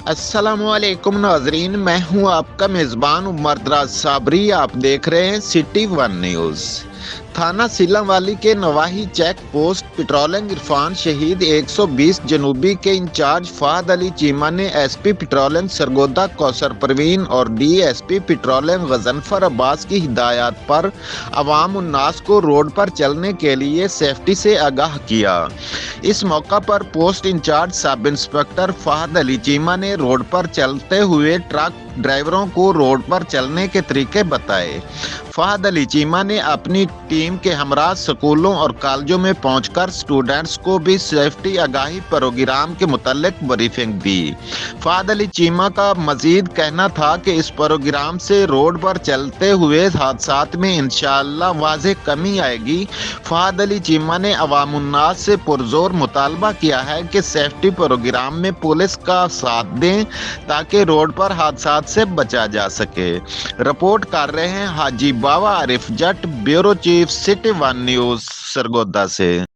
अस्सलामुअलैकुम नाजरीन, मैं हूं आपका मेज़बान उमर दराज साबरी। आप देख रहे हैं सिटी वन न्यूज़। थाना सिलावाली के नवाही चेक पोस्ट पेट्रोलिंग इरफान शहीद 120 जनूबी के इंचार्ज फहद अली चीमा ने एसपी पेट्रोलिंग सरगोदा कौसर परवीन और डीएसपी पेट्रोलिंग गजनफर अब्बास की हिदायत पर अवाम उन्नास को रोड पर चलने के लिए सेफ्टी से आगाह किया। इस मौका पर post incharge sub inspector Fahad Ali Cheema ने रोड पर चलते हुए ट्रक ड्राइवरों को रोड पर चलने के तरीके बताए। फहद अली चीमा ने अपनी टीम के हमरा स्कूलों और कॉलेजों में पहुंचकर स्टूडेंट्स को भी सेफ्टी आगाही प्रोग्राम के मुतालिक ब्रीफिंग दी। फहद अली चीमा का मजीद कहना था कि इस प्रोग्राम से रोड पर चलते हुए हादसात में इंशाअल्लाह वाज़ेह कमी आएगी। फहद अली चीमा ने अवाम उन्नास से पुरजोर मुतालबा किया है कि सेफ्टी प्रोग्राम में पुलिस का साथ दें ताकि रोड पर हादसात से बचा जा सके। रिपोर्ट कर रहे हैं हाजी Baba Arif Jatt, bureau chief, city one news Sargodha से।